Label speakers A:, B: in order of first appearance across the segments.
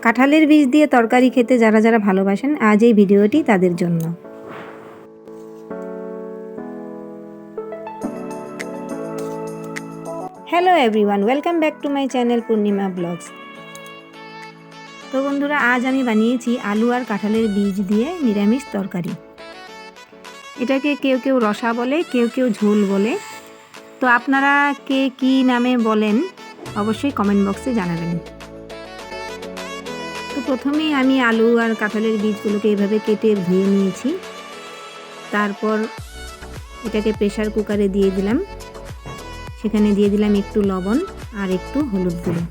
A: কাঁঠালের বীজ দিয়ে তরকারি খেতে যারা যারা ভালোবাসেন আজ এই ভিডিওটি তাদের জন্য। Hello everyone, welcome back to my channel Purnima blogs. তো বন্ধুরা, আজ আমি বানিয়েছি আলু আর কাঁঠালের বীজ দিয়ে নিরামিষ তরকারি। এটাকে কেউ কেউ রসা বলে, কেউ কেউ ঝোল বলে। তো আপনারা কে কী নামে বলেন অবশ্যই কমেন্ট বক্সে জানাবেন। তো প্রথমেই আমি আলু আর কাঁঠালের বীজগুলোকে এভাবে কেটে ধুয়ে নিয়েছি। তারপর এটাকে প্রেসার কুকারে দিয়ে দিলাম। সেখানে দিয়ে দিলাম একটু লবণ আর একটু হলুদ গুঁড়ো।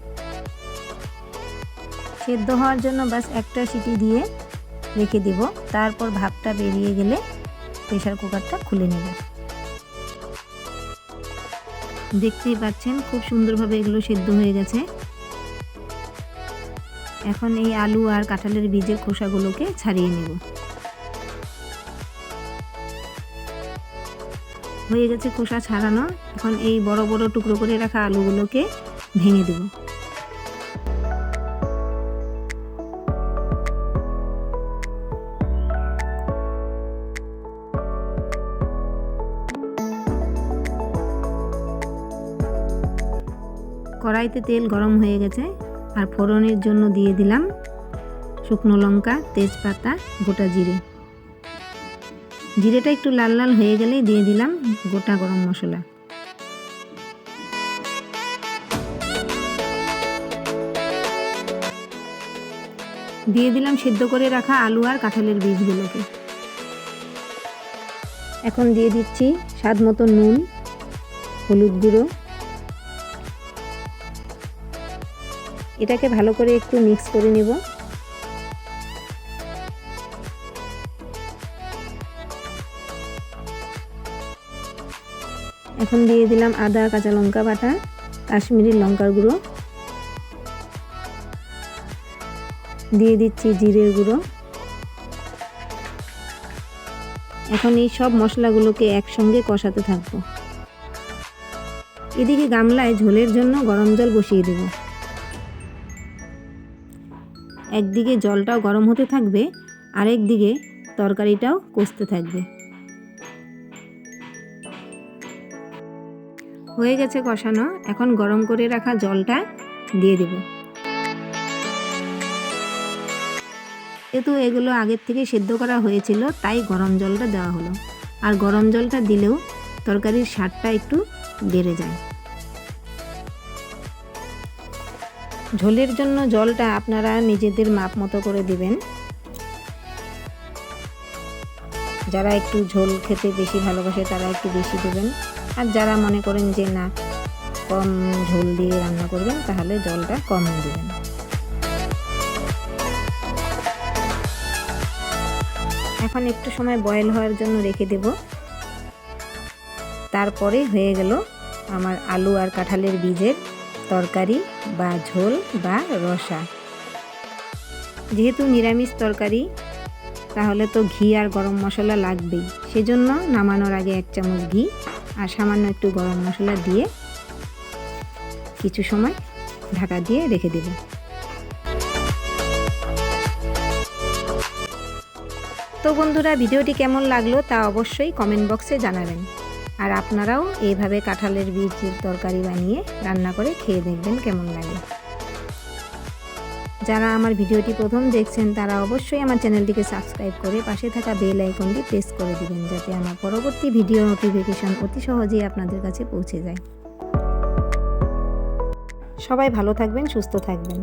A: সেদ্ধ হওয়ার জন্য বাস একটা সিটি দিয়ে রেখে দেব। তারপর ভাপটা বেরিয়ে গেলে প্রেসার কুকারটা খুলে নেব। দেখতেই পাচ্ছেন খুব সুন্দরভাবে এগুলো সেদ্ধ হয়ে গেছে। এখন এই আলু আর কাঁঠালের বীজের খোসাগুলোকে ছাড়িয়ে নেব। হয়ে গেছে খোসা ছাড়ানো। এখন এই বড় বড় টুকরো করে রাখা আলুগুলোকে ভেঙে দেব। কড়াইতে তেল গরম হয়ে গেছে আর ফোড়নের জন্য দিয়ে দিলাম শুকনো লঙ্কা, তেজপাতা, গোটা জিরে। জিরেটা একটু লাল লাল হয়ে গেলেই দিয়ে দিলাম গোটা গরম মশলা। দিয়ে দিলাম সেদ্ধ করে রাখা আলু আর কাঁঠালের বীজগুলোকে। এখন দিয়ে দিচ্ছি স্বাদ মতো নুন, হলুদ গুঁড়ো। এটাকে ভালো করে একটু মিক্স করে নেব। এখন দিয়ে দিলাম আদা কাঁচা লঙ্কা বাটা, কাশ্মীরি লঙ্কার গুঁড়ো, দিয়ে দিচ্ছি জিরের গুঁড়ো। এখন এই সব মশলাগুলোকে একসঙ্গে কষাতে থাকবো। এদিকে গামলায় ঝোলের জন্য গরম জল বসিয়ে দেব। একদিকে জলটাও গরম হতে থাকবে, আরেক দিকে তরকারিটাও কষতে থাকবে। হয়ে গেছে কষানো। এখন গরম করে রাখা জলটা দিয়ে দেব। যেহেতু এগুলো আগের থেকে সেদ্ধ করা হয়েছিল তাই গরম জলটা দেওয়া হলো। আর গরম জলটা দিলেও তরকারির স্বাদটা একটু বেড়ে যায়। ঝোলের জন্য জলটা আপনারা নিজেদের মাপ মতো করে দিবেন। যারা একটু ঝোল খেতে বেশি ভালোবাসে তারা একটু বেশি দেবেন, আর যারা মনে করেন যে না কম ঝোল দিয়ে রান্না করবেন তাহলে জলটা কম দেবেন। এখন একটু সময় বয়েল হওয়ার জন্য রেখে দেব। তারপরে হয়ে গেল আমার আলু আর কাঁঠালের বীজের তরকারি বা ঝোল বা রসা। যেহেতু নিরামিষ তরকারি তাহলে তো ঘি আর গরম মশলা লাগবেই। সেজন্য নামানোর আগে 1 চামচ ঘি আর সামান্য একটু গরম মশলা দিয়ে কিছু সময় ঢাকা দিয়ে রেখে দেব। তো বন্ধুরা, ভিডিওটি কেমন লাগলো তা অবশ্যই কমেন্ট বক্সে জানাবেন। আর আপনারাও এইভাবে কাঁঠালের বীজের তরকারি বানিয়ে রান্না করে খেয়ে দেখবেন কেমন লাগে। যারা আমার ভিডিওটি প্রথম দেখছেন তারা অবশ্যই আমার চ্যানেলটিকে সাবস্ক্রাইব করে পাশে থাকা বেল আইকনটি প্রেস করে দিবেন, যাতে আমার পরবর্তী ভিডিও নোটিফিকেশন অতি সহজেই আপনাদের কাছে পৌঁছে যায়। সবাই ভালো থাকবেন, সুস্থ থাকবেন।